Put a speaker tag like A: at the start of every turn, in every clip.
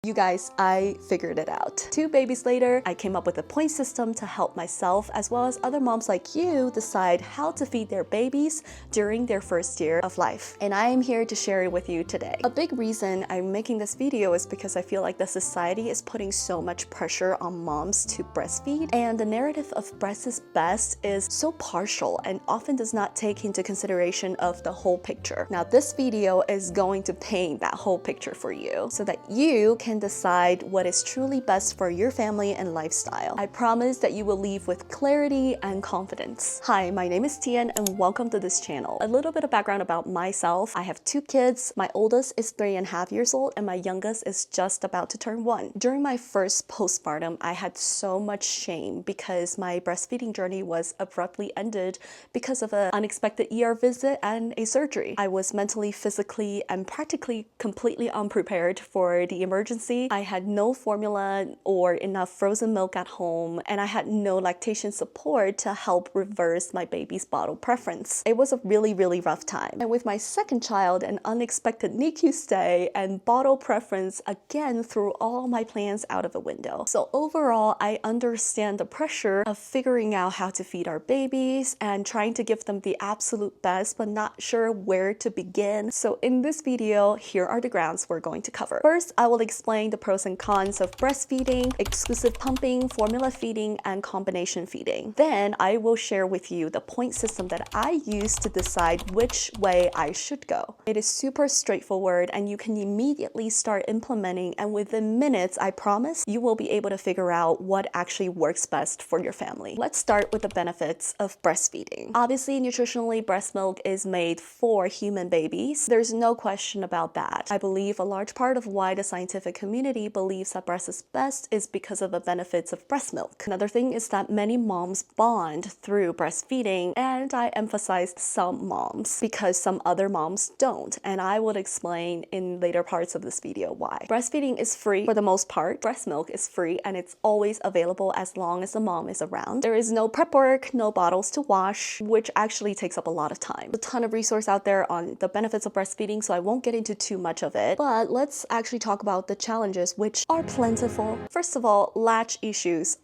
A: You guys, I figured it out. 2 babies later, I came up with a point system to help myself as well as other moms like you decide how to feed their babies during their first year of life. And I am here to share it with you today. A big reason I'm making this video is because I feel like the society is putting so much pressure on moms to breastfeed, and the narrative of breast is best is so partial and often does not take into consideration of the whole picture. Now, this video is going to paint that whole picture for you so that you can decide what is truly best for your family and lifestyle. I promise that you will leave with clarity and confidence. Hi, my name is Tian and welcome to this channel. A little bit of background about myself. I have 2 kids. My oldest is 3.5 years old and my youngest is just about to turn 1. During my first postpartum, I had so much shame because my breastfeeding journey was abruptly ended because of an unexpected ER visit and a surgery. I was mentally, physically, and practically completely unprepared for the emergency. I had no formula or enough frozen milk at home, and I had no lactation support to help reverse my baby's bottle preference. It was a really rough time. And with my second child, an unexpected NICU stay and bottle preference again threw all my plans out of the window. So overall, I understand the pressure of figuring out how to feed our babies and trying to give them the absolute best, but not sure where to begin. So in this video, here are the grounds we're going to cover. First, I will explain the pros and cons of breastfeeding, exclusive pumping, formula feeding, and combination feeding. Then I will share with you the point system that I use to decide which way I should go. It is super straightforward and you can immediately start implementing, and within minutes, I promise, you will be able to figure out what actually works best for your family. Let's start with the benefits of breastfeeding. Obviously, nutritionally, breast milk is made for human babies. There's no question about that. I believe a large part of why the scientific community believes that breast is best is because of the benefits of breast milk. Another thing is that many moms bond through breastfeeding, and I emphasized some moms because some other moms don't, and I will explain in later parts of this video why. Breastfeeding is free for the most part. Breast milk is free and it's always available as long as the mom is around. There is no prep work, no bottles to wash, which actually takes up a lot of time. A ton of resource out there on the benefits of breastfeeding, so I won't get into too much of it, but let's actually talk about the challenges, which are plentiful. First of all, latch issues.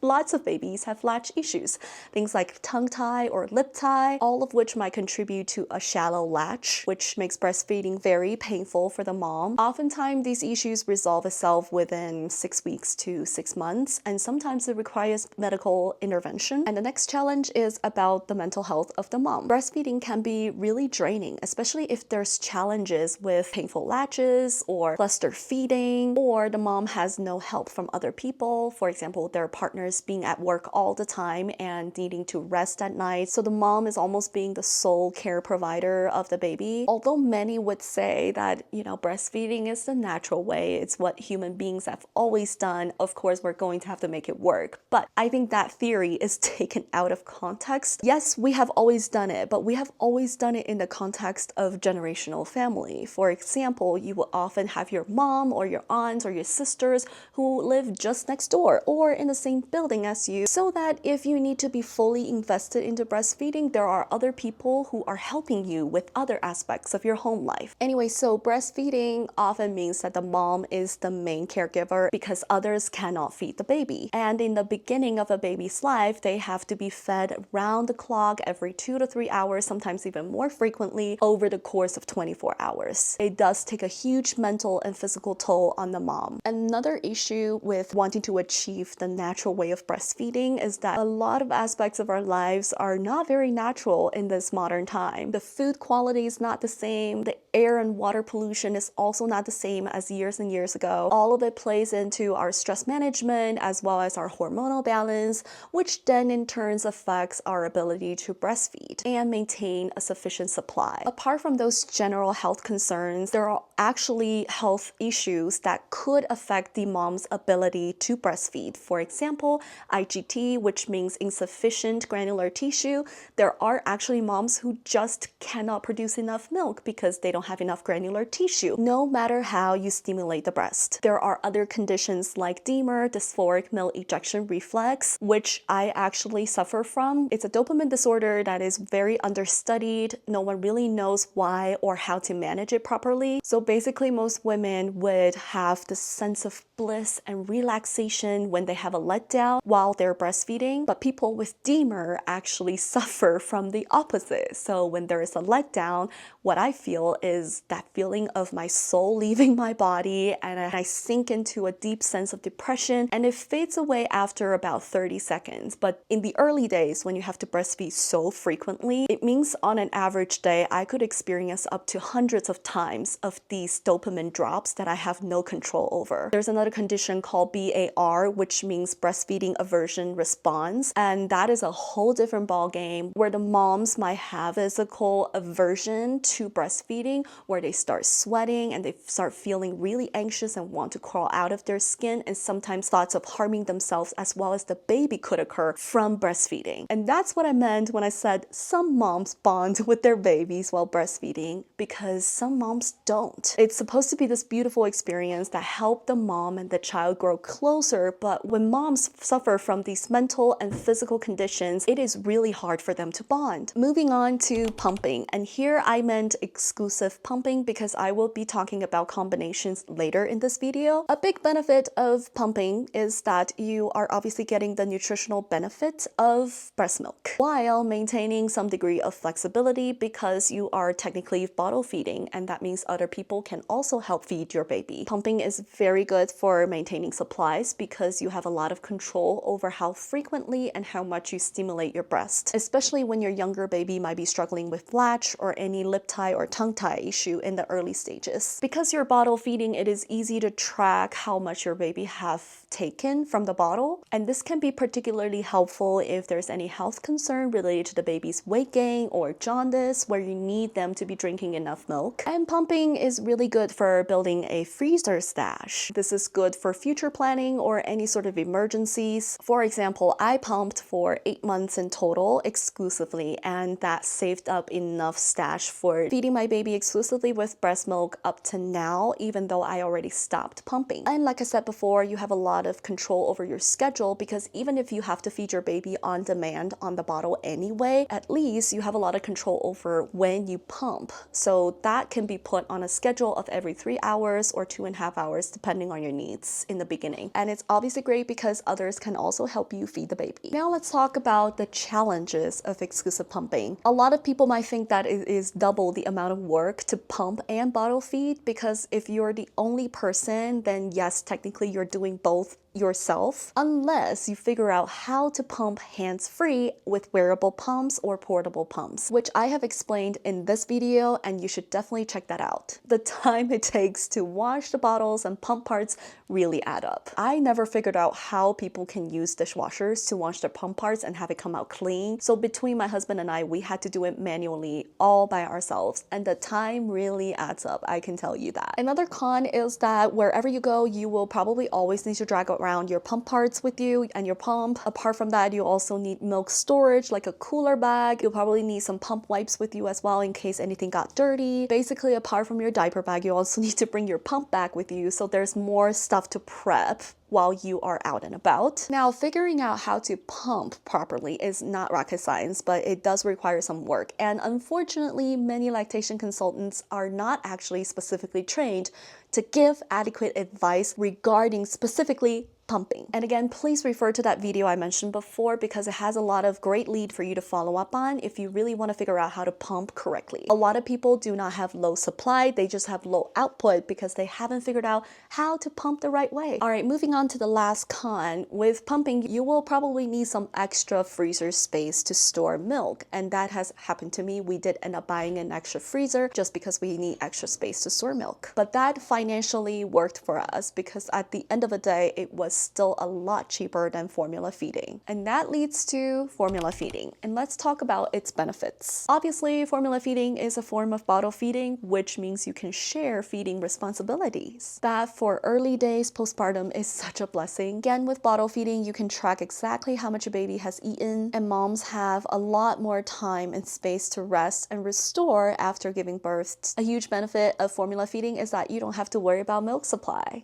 A: Lots of babies have latch issues. Things like tongue tie or lip tie, all of which might contribute to a shallow latch, which makes breastfeeding very painful for the mom. Oftentimes, these issues resolve itself within 6 weeks to 6 months, and sometimes it requires medical intervention. And the next challenge is about the mental health of the mom. Breastfeeding can be really draining, especially if there's challenges with painful latches or cluster feeding, or the mom has no help from other people. For example, their partners being at work all the time and needing to rest at night. So the mom is almost being the sole care provider of the baby. Although many would say that, breastfeeding is the natural way, it's what human beings have always done. Of course, we're going to have to make it work. But I think that theory is taken out of context. Yes, we have always done it, but we have always done it in the context of generational family. For example, you will often have your mom or your aunts or your sisters who live just next door or in the same building as you, so that if you need to be fully invested into breastfeeding, there are other people who are helping you with other aspects of your home life. Anyway, so breastfeeding often means that the mom is the main caregiver because others cannot feed the baby. And in the beginning of a baby's life, they have to be fed round the clock every 2 to 3 hours, sometimes even more frequently over the course of 24 hours. It does take a huge mental and physical toll on the mom. Another issue with wanting to achieve the natural way of breastfeeding is that a lot of aspects of our lives are not very natural in this modern time. The food quality is not the same. The air and water pollution is also not the same as years and years ago. All of it plays into our stress management as well as our hormonal balance, which then in turn affects our ability to breastfeed and maintain a sufficient supply. Apart from those general health concerns, there are actually health issues that could affect the mom's ability to breastfeed. For example, IGT, which means insufficient granular tissue. There are actually moms who just cannot produce enough milk because they don't don't have enough granular tissue, no matter how you stimulate the breast. There are other conditions like DMER, dysphoric milk ejection reflex, which I actually suffer from. It's a dopamine disorder that is very understudied. No one really knows why or how to manage it properly. So basically, most women would have this sense of bliss and relaxation when they have a letdown while they're breastfeeding, but people with DMER actually suffer from the opposite. So when there is a letdown, what I feel is that feeling of my soul leaving my body, and I sink into a deep sense of depression, and it fades away after about 30 seconds. But in the early days, when you have to breastfeed so frequently, it means on an average day, I could experience up to hundreds of times of these dopamine drops that I have no control over. There's another condition called BAR, which means breastfeeding aversion response, and that is a whole different ball game where the moms might have physical aversion to breastfeeding, where they start sweating and they start feeling really anxious and want to crawl out of their skin, and sometimes thoughts of harming themselves as well as the baby could occur from breastfeeding. And that's what I meant when I said some moms bond with their babies while breastfeeding, because some moms don't. It's supposed to be this beautiful experience that helps the mom and the child grow closer, but when moms suffer from these mental and physical conditions, it is really hard for them to bond. Moving on to pumping, and here I meant exclusive pumping because I will be talking about combinations later in this video. A big benefit of pumping is that you are obviously getting the nutritional benefit of breast milk while maintaining some degree of flexibility, because you are technically bottle feeding, and that means other people can also help feed your baby. Pumping is very good for maintaining supplies because you have a lot of control over how frequently and how much you stimulate your breast, especially when your younger baby might be struggling with latch or any lip tie or tongue tie issue in the early stages. Because you're bottle feeding, it is easy to track how much your baby have taken from the bottle, and this can be particularly helpful if there's any health concern related to the baby's weight gain or jaundice, where you need them to be drinking enough milk. And pumping is really good for building a freezer stash. This is good for future planning or any sort of emergencies. For example, I pumped for 8 months in total exclusively, and that saved up enough stash for feeding my baby exclusively with breast milk up to now, even though I already stopped pumping. And like I said before, you have a lot of control over your schedule, because even if you have to feed your baby on demand on the bottle anyway, at least you have a lot of control over when you pump. So that can be put on a schedule of every 3 hours or 2.5 hours, depending on your needs in the beginning. And it's obviously great because others can also help you feed the baby. Now let's talk about the challenges of exclusive pumping. A lot of people might think that it is double the amount of work to pump and bottle feed, because if you're the only person, then yes, technically you're doing both yourself, unless you figure out how to pump hands-free with wearable pumps or portable pumps, which I have explained in this video, and you should definitely check that out. The time it takes to wash the bottles and pump parts really add up. I never figured out how people can use dishwashers to wash their pump parts and have it come out clean. So between my husband and I, we had to do it manually all by ourselves, and the time really adds up, I can tell you that. Another con is that wherever you go, you will probably always need to drag around your pump parts with you and your pump. Apart from that, you also need milk storage like a cooler bag. You'll probably need some pump wipes with you as well in case anything got dirty. Basically, apart from your diaper bag, you also need to bring your pump bag with you, so there's more stuff to prep while you are out and about. Now, figuring out how to pump properly is not rocket science, but it does require some work. And unfortunately, many lactation consultants are not actually specifically trained to give adequate advice regarding specifically pumping. And again, please refer to that video I mentioned before, because it has a lot of great lead for you to follow up on if you really want to figure out how to pump correctly. A lot of people do not have low supply, they just have low output because they haven't figured out how to pump the right way. All right, moving on to the last con. With pumping, you will probably need some extra freezer space to store milk, and that has happened to me. We did end up buying an extra freezer just because we need extra space to store milk. But that financially worked for us, because at the end of the day, it was still a lot cheaper than formula feeding. And that leads to formula feeding. And let's talk about its benefits. Obviously, formula feeding is a form of bottle feeding, which means you can share feeding responsibilities. That for early days postpartum is such a blessing. Again, with bottle feeding, you can track exactly how much a baby has eaten, and moms have a lot more time and space to rest and restore after giving birth. A huge benefit of formula feeding is that you don't have to worry about milk supply.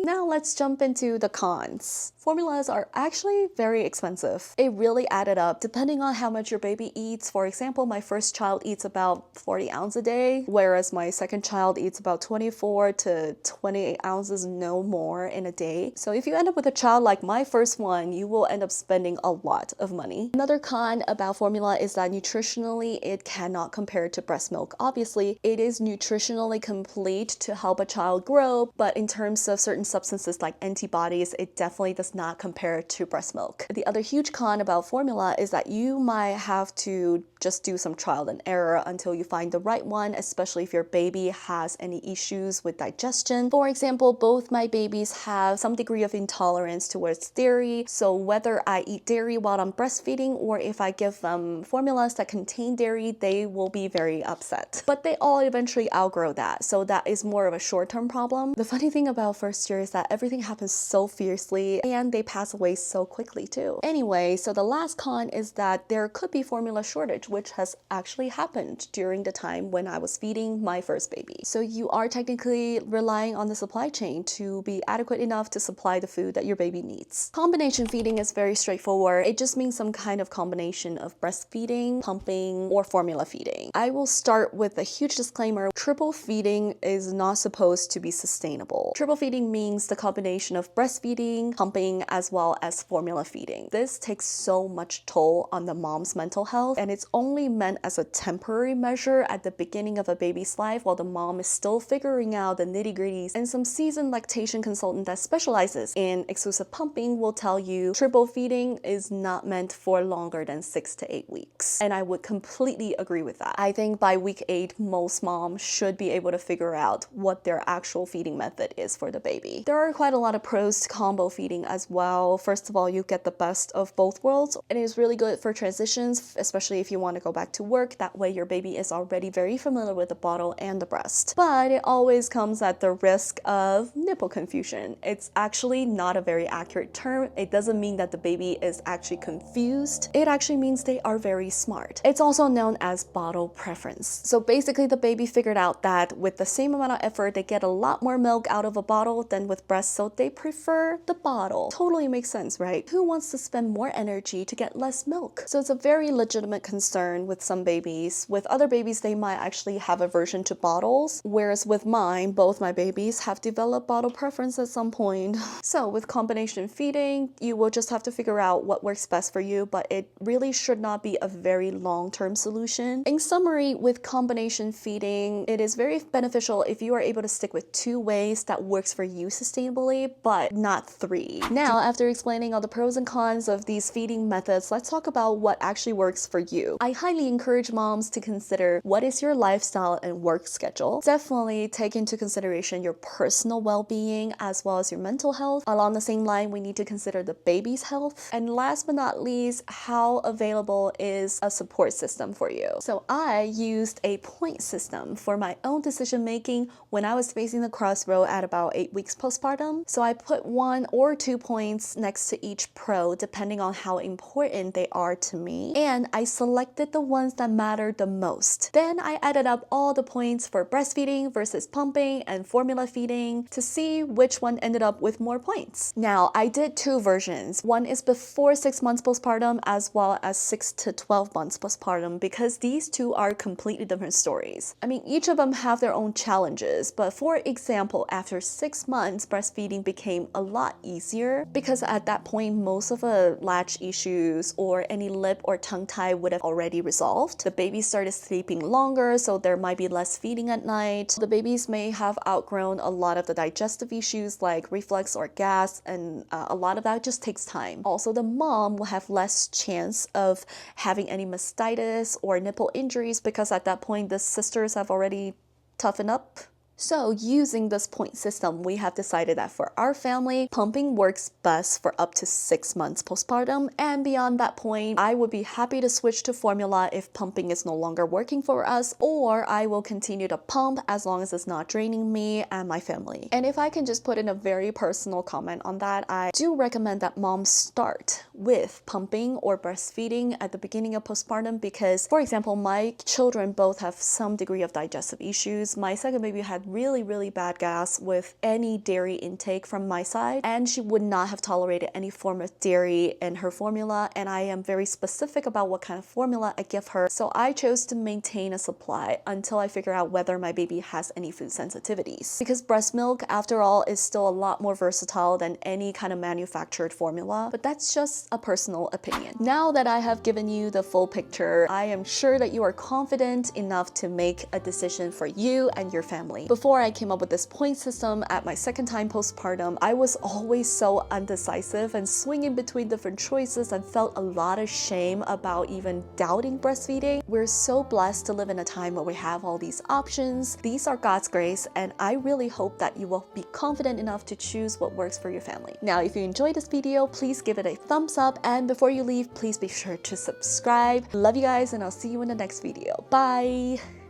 A: Now let's jump into the cons. Formulas are actually very expensive. It really added up depending on how much your baby eats. For example, my first child eats about 40 ounces a day, whereas my second child eats about 24 to 28 ounces, no more in a day. So if you end up with a child like my first one, you will end up spending a lot of money. Another con about formula is that nutritionally it cannot compare to breast milk. Obviously, it is nutritionally complete to help a child grow, but in terms of certain substances like antibodies, it definitely does not compare to breast milk. The other huge con about formula is that you might have to just do some trial and error until you find the right one, especially if your baby has any issues with digestion. For example, both my babies have some degree of intolerance towards dairy, so whether I eat dairy while I'm breastfeeding or if I give them formulas that contain dairy, they will be very upset. But they all eventually outgrow that, so that is more of a short-term problem. The funny thing about first year is that everything happens so fiercely and they pass away so quickly too. Anyway, so the last con is that there could be formula shortage, which has actually happened during the time when I was feeding my first baby. So you are technically relying on the supply chain to be adequate enough to supply the food that your baby needs. Combination feeding is very straightforward. It just means some kind of combination of breastfeeding, pumping, or formula feeding. I will start with a huge disclaimer. Triple feeding is not supposed to be sustainable. Triple feeding means the combination of breastfeeding, pumping, as well as formula feeding. This takes so much toll on the mom's mental health, and it's only meant as a temporary measure at the beginning of a baby's life while the mom is still figuring out the nitty-gritties. And some seasoned lactation consultant that specializes in exclusive pumping will tell you triple feeding is not meant for longer than 6 to 8 weeks. And I would completely agree with that. I think by week 8, most moms should be able to figure out what their actual feeding method is for the baby. There are quite a lot of pros to combo feeding as well. First of all, you get the best of both worlds. It is really good for transitions, especially if you want to go back to work. That way your baby is already very familiar with the bottle and the breast. But it always comes at the risk of nipple confusion. It's actually not a very accurate term. It doesn't mean that the baby is actually confused. It actually means they are very smart. It's also known as bottle preference. So basically the baby figured out that with the same amount of effort, they get a lot more milk out of a bottle than with breast, so they prefer the bottle. Totally makes sense, right? Who wants to spend more energy to get less milk? So it's a very legitimate concern with some babies. With other babies, they might actually have aversion to bottles, whereas with mine, both my babies have developed bottle preference at some point. So with combination feeding, you will just have to figure out what works best for you, but it really should not be a very long-term solution. In summary, with combination feeding, it is very beneficial if you are able to stick with 2 ways that works for you sustainably, but not 3. Now, after explaining all the pros and cons of these feeding methods, let's talk about what actually works for you. I highly encourage moms to consider what is your lifestyle and work schedule. Definitely take into consideration your personal well-being as well as your mental health. Along the same line, we need to consider the baby's health. And last but not least, how available is a support system for you. So I used a point system for my own decision making when I was facing the crossroad at about 8 weeks postpartum. So I put 1 or 2 points next to each pro depending on how important they are to me, and I selected the ones that mattered the most. Then I added up all the points for breastfeeding versus pumping and formula feeding to see which one ended up with more points. Now, I did 2 versions. One is before 6 months postpartum as well as 6 to 12 months postpartum, because these 2 are completely different stories. I mean, each of them have their own challenges, but for example, after 6 months, breastfeeding became a lot easier because at that point, most of the latch issues or any lip or tongue tie would have already resolved. The baby started sleeping longer, so there might be less feeding at night. The babies may have outgrown a lot of the digestive issues like reflux or gas, and a lot of that just takes time. Also, the mom will have less chance of having any mastitis or nipple injuries because at that point, the sisters have already toughened up, So using this point system, we have decided that for our family, pumping works best for up to 6 months postpartum, and beyond that point, I would be happy to switch to formula if pumping is no longer working for us, or I will continue to pump as long as it's not draining me and my family. And if I can just put in a very personal comment on that, I do recommend that moms start with pumping or breastfeeding at the beginning of postpartum because, for example, my children both have some degree of digestive issues. My second baby had really bad gas with any dairy intake from my side, and she would not have tolerated any form of dairy in her formula, and I am very specific about what kind of formula I give her, so I chose to maintain a supply until I figure out whether my baby has any food sensitivities. Because breast milk, after all, is still a lot more versatile than any kind of manufactured formula, but that's just a personal opinion. Now that I have given you the full picture, I am sure that you are confident enough to make a decision for you and your family. Before I came up with this point system at my second time postpartum, I was always so undecisive and swinging between different choices and felt a lot of shame about even doubting breastfeeding. We're so blessed to live in a time where we have all these options. These are God's grace, and I really hope that you will be confident enough to choose what works for your family. Now, if you enjoyed this video, please give it a thumbs up, and before you leave, please be sure to subscribe. Love you guys, and I'll see you in the next video. Bye!